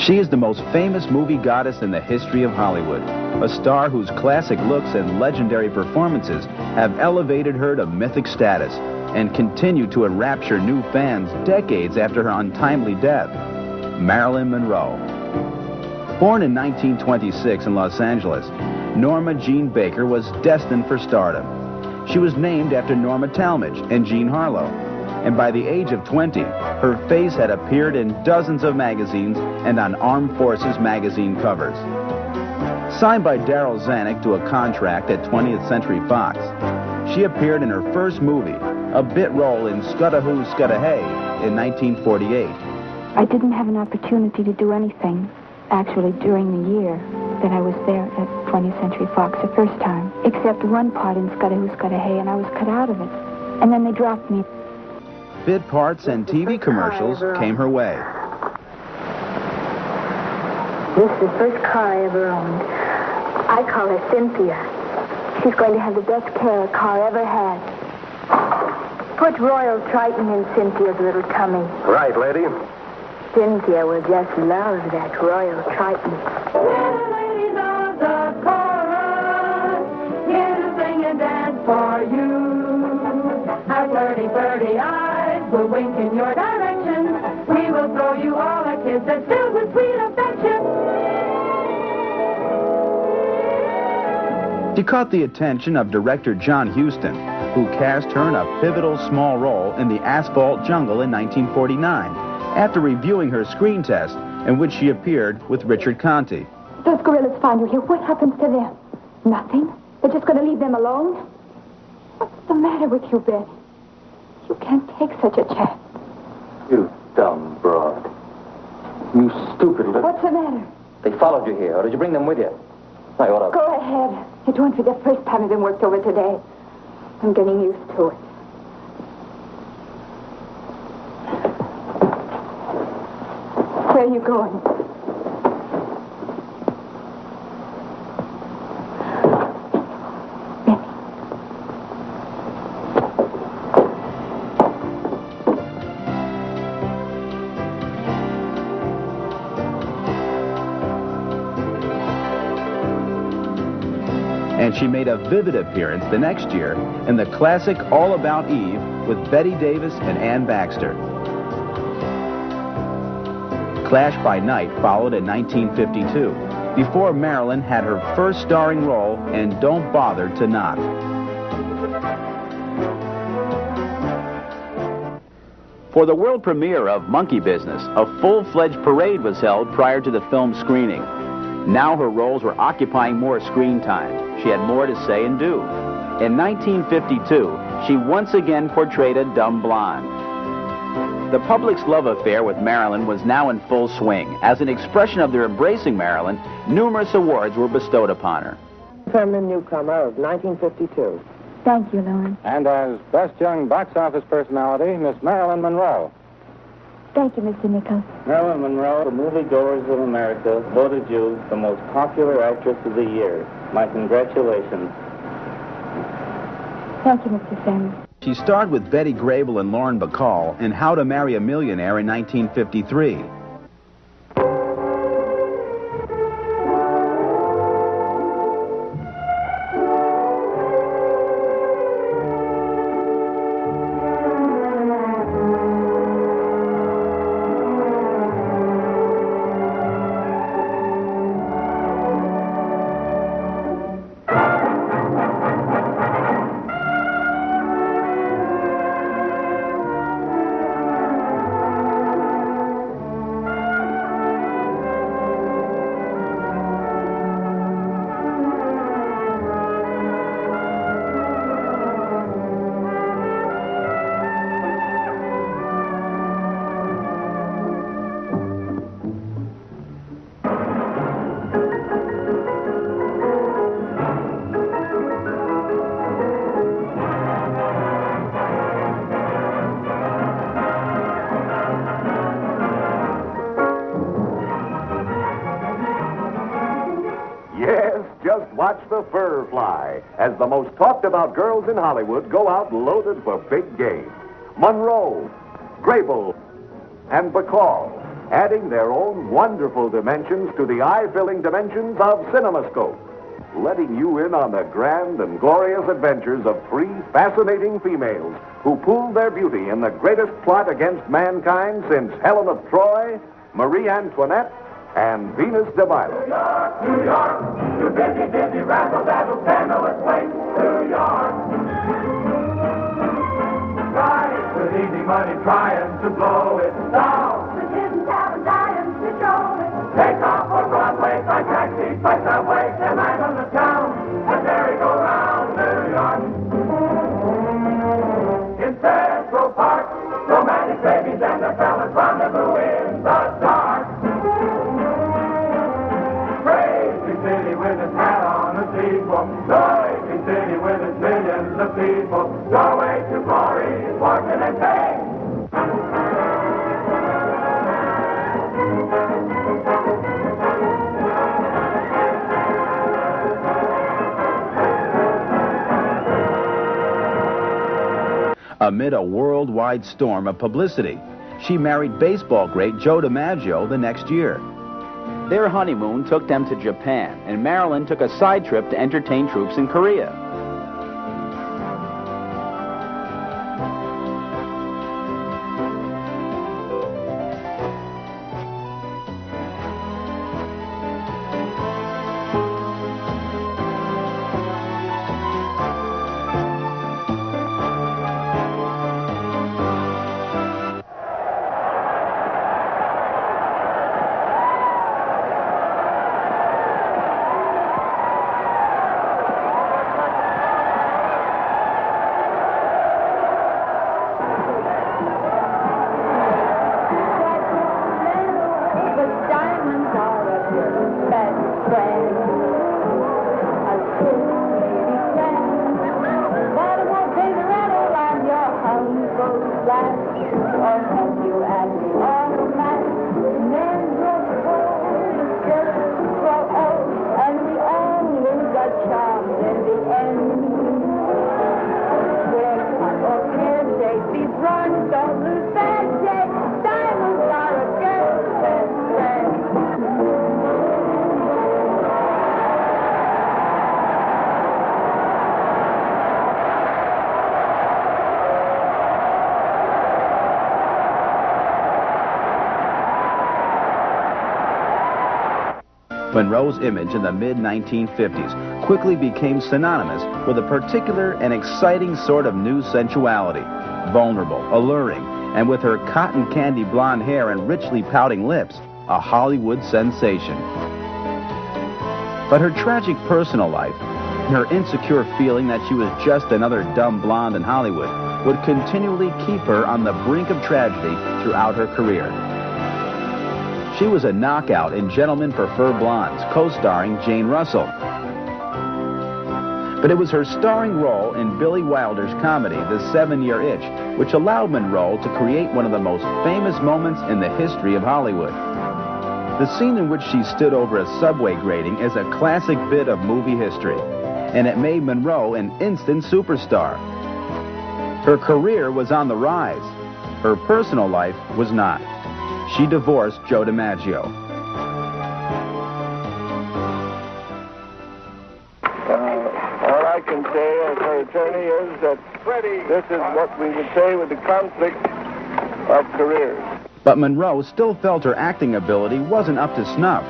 She is the most famous movie goddess in the history of Hollywood, a star whose classic looks and legendary performances have elevated her to mythic status and continue to enrapture new fans decades after her untimely death. Marilyn Monroe. Born in 1926 in Los Angeles, Norma Jean Baker was destined for stardom. She was named after Norma Talmadge and Jean Harlow, and by the age of 20, her face had appeared in dozens of magazines and on Armed Forces magazine covers. Signed by Darryl Zanuck to a contract at 20th Century Fox, she appeared in her first movie, a bit role in Scudda-Hoo, Scudda-Hay in 1948. I didn't have an opportunity to do anything, actually, during the year that I was there at 20th Century Fox the first time, except one part in Scudda-Hoo, Scudda-Hay, and I was cut out of it. And then they dropped me. Bit parts and TV commercials came her way. This is the first car I ever owned. I call her Cynthia. She's going to have the best care a car ever had. Put Royal Triton in Cynthia's little tummy. Right, lady. Cynthia will just love that Royal Triton. Ladies of the chorus, here to sing and dance for you. Our flirty eyes will wink in your direction. We will throw you all a kiss that's filled with sweet affection. She caught the attention of director John Huston, who cast her in a pivotal small role in The Asphalt Jungle in 1949, after reviewing her screen test in which she appeared with Richard Conte. Those gorillas find you here. What happens to them? Nothing. They're just going to leave them alone? What's the matter with you, Betty? You can't take such a chance. You dumb broad. You stupid little... What's the matter? They followed you here, or did you bring them with you? I ought to... Go ahead. It won't be the first time I've been worked over today. I'm getting used to it. Where are you going? And she made a vivid appearance the next year in the classic All About Eve with Bette Davis and Ann Baxter. Clash by Night followed in 1952, before Marilyn had her first starring role in Don't Bother to Knock. For the world premiere of Monkey Business, a full-fledged parade was held prior to the film's screening. Now her roles were occupying more screen time. She had more to say and do. In 1952, she once again portrayed a dumb blonde. The public's love affair with Marilyn was now in full swing. As an expression of their embracing Marilyn, numerous awards were bestowed upon her. Feminine Newcomer of 1952. Thank you, Lauren. And as Best Young Box Office Personality, Miss Marilyn Monroe. Thank you, Mr. Nichols. Marilyn Monroe, the moviegoers of America, voted you the most popular actress of the year. My congratulations. Thank you, Mr. Samuels. She starred with Betty Grable and Lauren Bacall in How to Marry a Millionaire in 1953. Just watch the fur fly as the most talked about girls in Hollywood go out loaded for big game. Monroe, Grable, and Bacall. adding their own wonderful dimensions to the eye-filling dimensions of CinemaScope, letting you in on the grand and glorious adventures of three fascinating females who pooled their beauty in the greatest plot against mankind since Helen of Troy, Marie Antoinette, and Venus de Milo. New York, New York, you busy, razzle-dazzle, scandalous place, New York. Try with easy money, trying to blow it down. We didn't have a dime to show it. Take off for Broadway, by taxi, by subway, and land on the town, and merry-go-round, New York. In Central Park, romantic babies and their fellas rendezvous in the dark. Crazy city with its hat on a sequel, noisy city with its millions of people, doorway to glory, fortune and fame. Amid a worldwide storm of publicity, she married baseball great Joe DiMaggio the next year. Their honeymoon took them to Japan, and Marilyn took a side trip to entertain troops in Korea. Monroe's image in the mid-1950s quickly became synonymous with a particular and exciting sort of new sensuality, vulnerable, alluring, and with her cotton candy blonde hair and richly pouting lips, a Hollywood sensation. But her tragic personal life, her insecure feeling that she was just another dumb blonde in Hollywood, would continually keep her on the brink of tragedy throughout her career. She was a knockout in Gentlemen Prefer Blondes, co-starring Jane Russell. But it was her starring role in Billy Wilder's comedy, The 7-Year Itch, which allowed Monroe to create one of the most famous moments in the history of Hollywood. The scene in which she stood over a subway grating is a classic bit of movie history, and it made Monroe an instant superstar. Her career was on the rise. Her personal life was not. She divorced Joe DiMaggio. All I can say as her attorney is that this is what we would say with the conflict of careers. But Monroe still felt her acting ability wasn't up to snuff,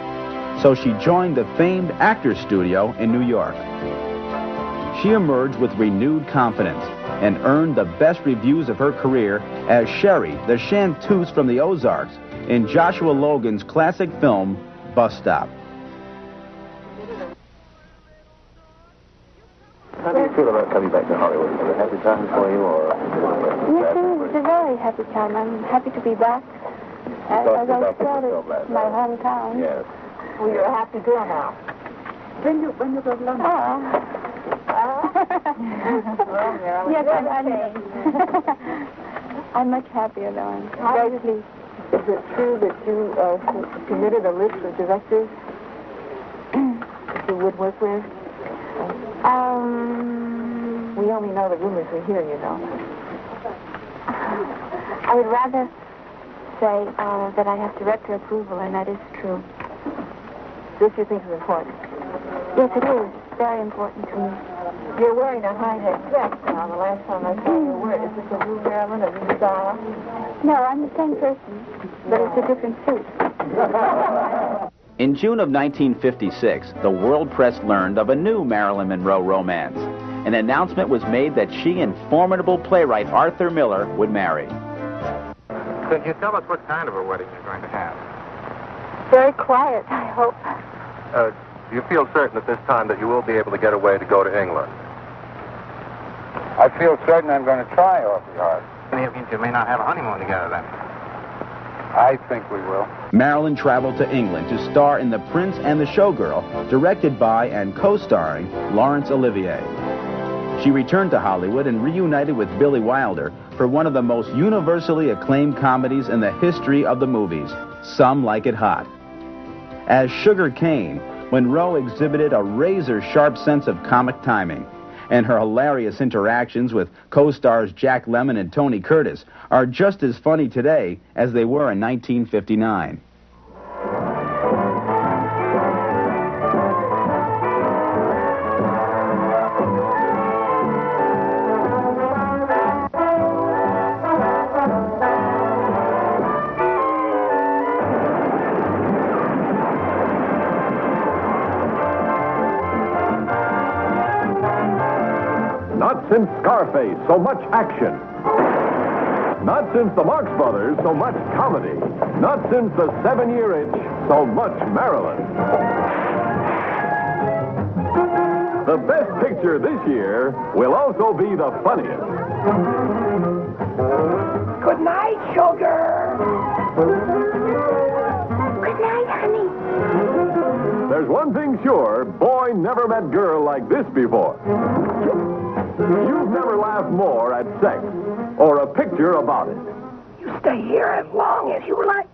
so she joined the famed Actors Studio in New York. She emerged with renewed confidence and earned the best reviews of her career as Sherry, the chanteuse from the Ozarks, in Joshua Logan's classic film, Bus Stop. How do you feel about coming back to Hollywood? Is it a happy time for you, or? Yes, it's a very happy time. I'm happy to be back. As I said, it's my hometown. Yes. Well, you're a happy girl now. When you go to London? Yes, I'm much happier though. I'm very pleased. Is it true that you submitted a list of directors you would work with? We only know the rumors we hear, you know. I would rather say that I have director approval, and that is true. This you think is important? Yes, it is. Very important to me. You're wearing a high-neck dress now. The last time I saw you wear it, is this a new Marilyn, a new Donna? No, I'm the same person, but it's a different suit. In June of 1956, the world press learned of a new Marilyn Monroe romance. An announcement was made that she and formidable playwright Arthur Miller would marry. Can you tell us what kind of a wedding you're going to have? Very quiet, I hope. Do you feel certain at this time that you will be able to get away to go to England? I feel certain I'm going to try awfully hard. It means you may not have a honeymoon together then. I think we will. Marilyn traveled to England to star in The Prince and the Showgirl, directed by and co-starring Laurence Olivier. She returned to Hollywood and reunited with Billy Wilder for one of the most universally acclaimed comedies in the history of the movies, Some Like It Hot. As Sugar Cane, Monroe exhibited a razor-sharp sense of comic timing, and her hilarious interactions with co-stars Jack Lemmon and Tony Curtis are just as funny today as they were in 1959. Not since Scarface, so much action. Not since the Marx Brothers, so much comedy. Not since the 7-Year Itch, so much Marilyn. The best picture this year will also be the funniest. Good night, sugar. Good night, honey. There's one thing sure, boy never met girl like this before. You've never laughed more at sex or a picture about it. You stay here as long as you like.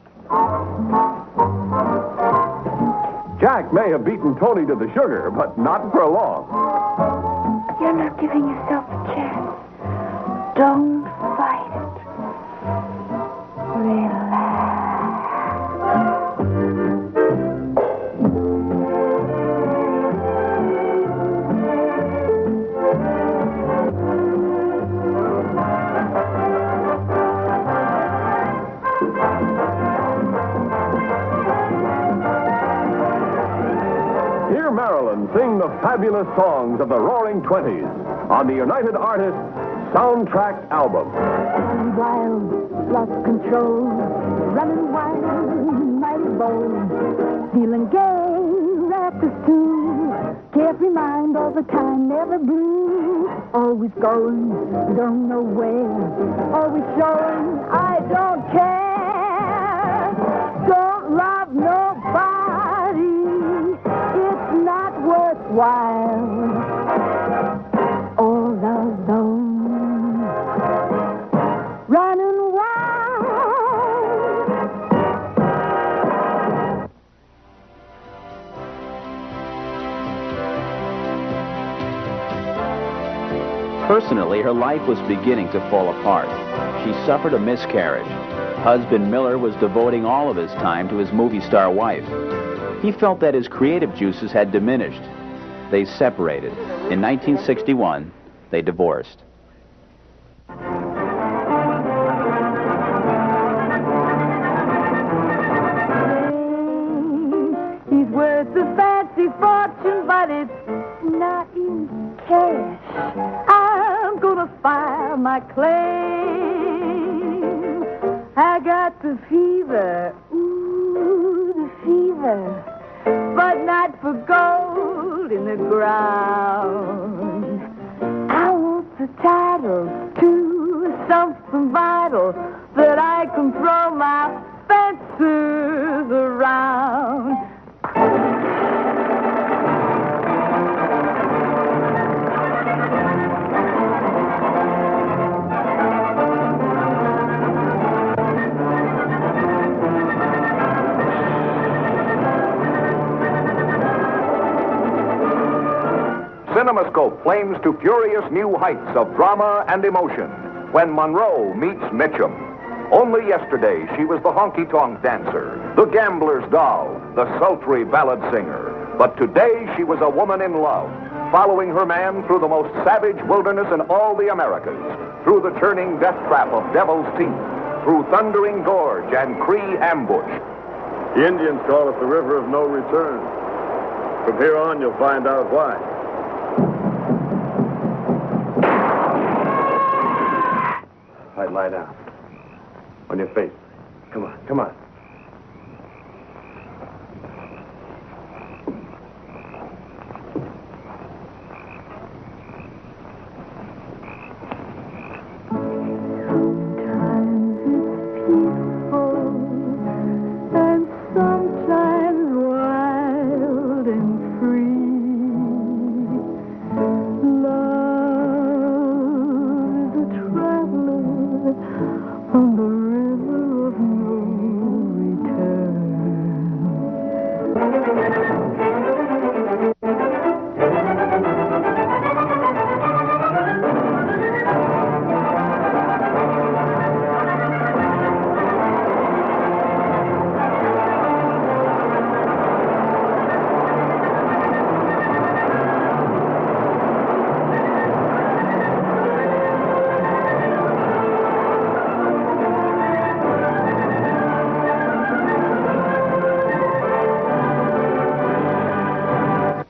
Jack may have beaten Tony to the sugar, but not for long. You're not giving yourself a chance. Don't fight it. Relax. Hear Marilyn sing the fabulous songs of the Roaring Twenties on the United Artists Soundtrack Album. Wild, lost control, running wild, mighty bold, feeling gay, raptors too, carefree mind all the time, never blue, always going, don't know where, always showing, I don't care, don't love nobody, it's not worthwhile, all alone, running wild. Personally, her life was beginning to fall apart. She suffered a miscarriage. Husband Miller was devoting all of his time to his movie star wife. He felt that his creative juices had diminished. They separated. In 1961, they divorced. He's worth a fancy fortune, but it's not in cash. I'm gonna file my claim. I got the fever, ooh, the fever, but not for gold in the ground. I want the title to something vital that I can throw my fences around. CinemaScope flames to furious new heights of drama and emotion when Monroe meets Mitchum. Only yesterday, she was the honky-tonk dancer, the gambler's doll, the sultry ballad singer. But today, she was a woman in love, following her man through the most savage wilderness in all the Americas, through the turning death trap of Devil's Teeth, through Thundering Gorge and Cree Ambush. The Indians call it the River of No Return. From here on, you'll find out why. All right, lie down. On your face. Come on, come on.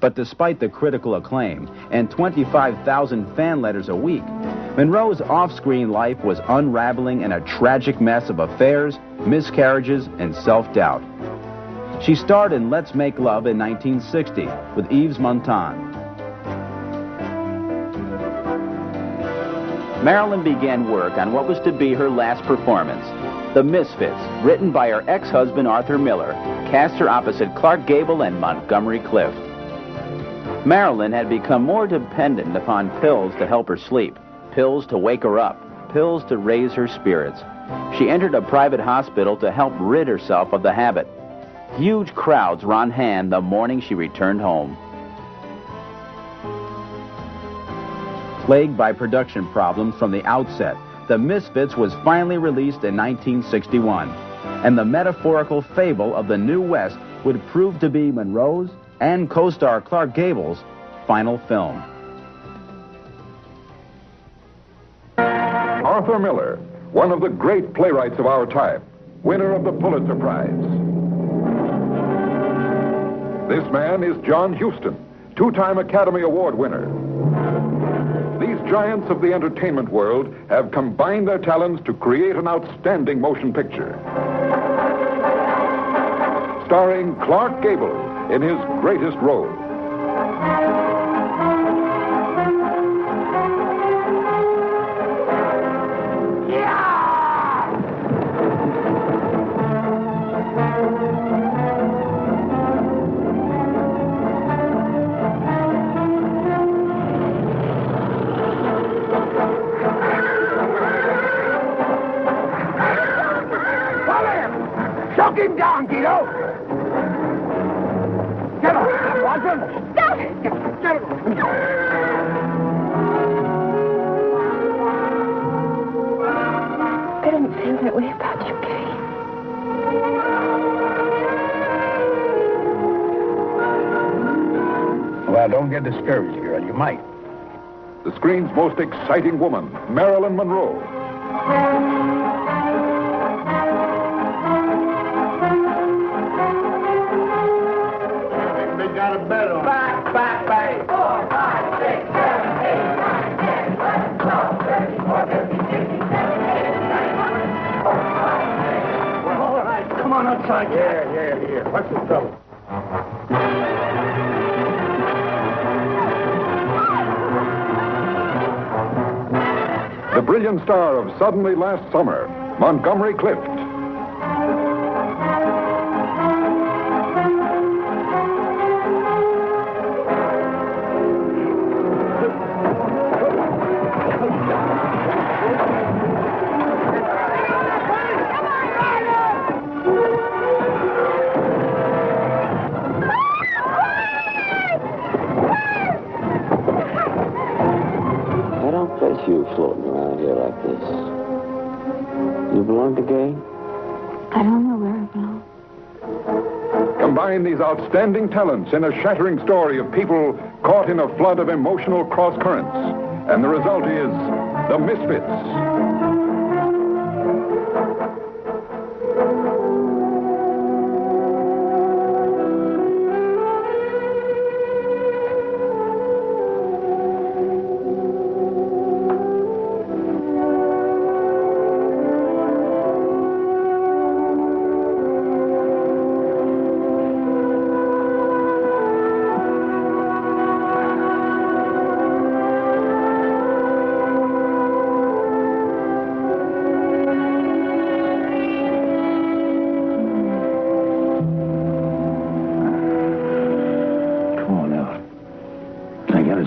But despite the critical acclaim and 25,000 fan letters a week, Monroe's off-screen life was unraveling in a tragic mess of affairs, miscarriages, and self-doubt. She starred in Let's Make Love in 1960 with Yves Montand. Marilyn began work on what was to be her last performance, The Misfits, written by her ex-husband Arthur Miller, cast her opposite Clark Gable and Montgomery Clift. Marilyn had become more dependent upon pills to help her sleep, pills to wake her up, pills to raise her spirits. She entered a private hospital to help rid herself of the habit. Huge crowds were on hand the morning she returned home. Plagued by production problems from the outset, The Misfits was finally released in 1961, and the metaphorical fable of the New West would prove to be Monroe's and co-star Clark Gable's final film. Arthur Miller, one of the great playwrights of our time, winner of the Pulitzer Prize. This man is John Huston, two-time Academy Award winner. These giants of the entertainment world have combined their talents to create an outstanding motion picture, starring Clark Gable in his greatest role. Choke him down, Guido! Get him! Watson! Stop! Get him! I didn't feel that way about you, Kay. Well, don't get discouraged, girl. You might. The screen's most exciting woman, Marilyn Monroe. They got a bet on. Back, 4, 5, 6, 7, 8, 9, 10, 11, 12, 13, 14, 15, 16, 17, 18, 19, 20. Well, all right, come on outside. Here. What's the trouble? The brilliant star of Suddenly Last Summer, Montgomery Clift. You floating around here like this. You belong to Gay? I don't know where I belong. Combine these outstanding talents in a shattering story of people caught in a flood of emotional cross-currents. And the result is The Misfits.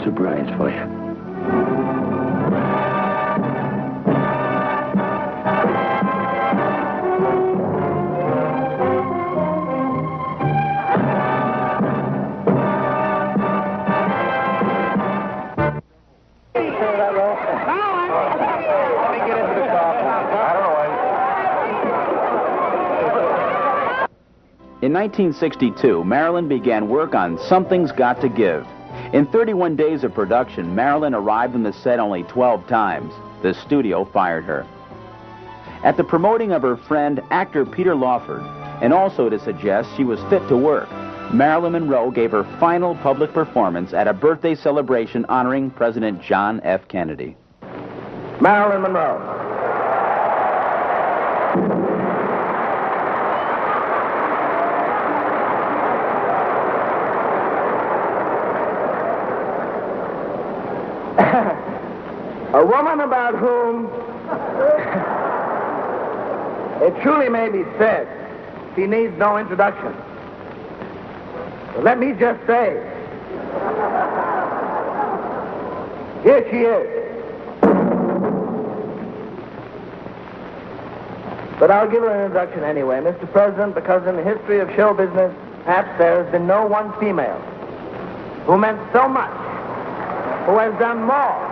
Surprise for you. In 1962, Marilyn began work on Something's Got to Give. In 31 days of production, Marilyn arrived on the set only 12 times. The studio fired her. At the promoting of her friend, actor Peter Lawford, and also to suggest she was fit to work, Marilyn Monroe gave her final public performance at a birthday celebration honoring President John F. Kennedy. Marilyn Monroe. A woman about whom it truly may be said she needs no introduction. But let me just say, here she is. But I'll give her an introduction anyway, Mr. President, because in the history of show business, perhaps there has been no one female who meant so much, who has done more.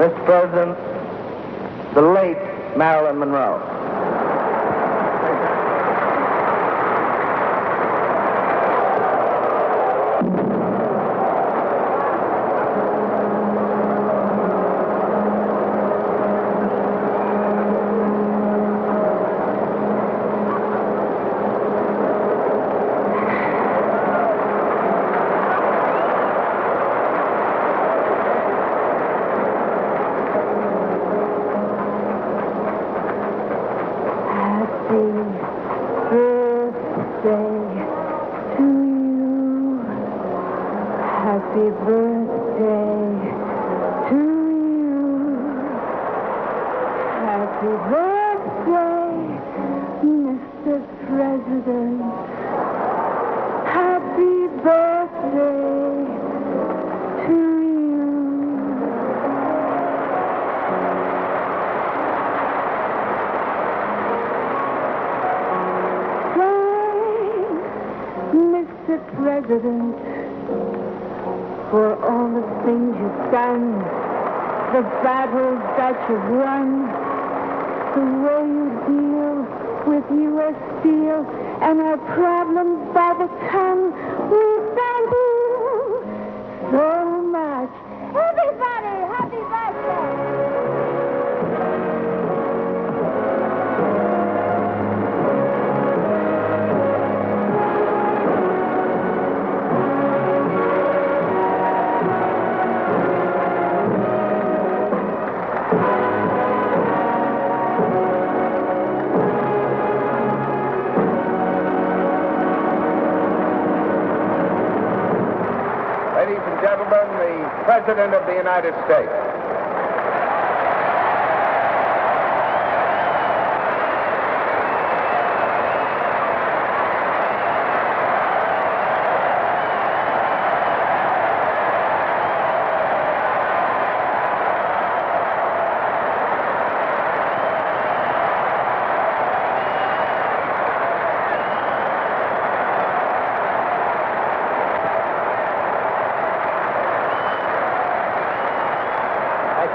Mr. President, the late Marilyn Monroe. Happy birthday to you. Happy birthday, Mr. President. Happy birthday to you. Thanks, Mr. President, for all the things you've done, the battles that you've won, the way you deal with U.S. Steel and our problems by the ton. We thank you so much. Everybody, happy birthday! Ladies and gentlemen, the President of the United States.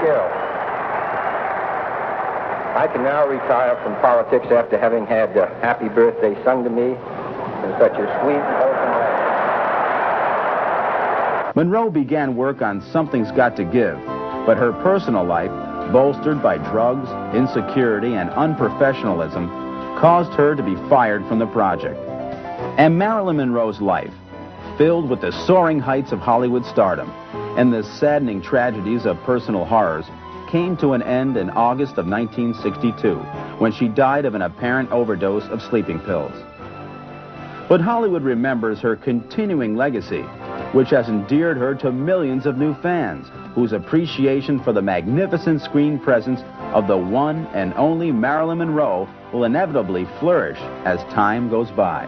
skill. I can now retire from politics after having had Happy Birthday sung to me in such a sweet, wholesome way. Monroe began work on Something's Got to Give, but her personal life, bolstered by drugs, insecurity, and unprofessionalism, caused her to be fired from the project. And Marilyn Monroe's life, filled with the soaring heights of Hollywood stardom and the saddening tragedies of personal horrors, came to an end in August of 1962, when she died of an apparent overdose of sleeping pills. But Hollywood remembers her continuing legacy, which has endeared her to millions of new fans, whose appreciation for the magnificent screen presence of the one and only Marilyn Monroe will inevitably flourish as time goes by.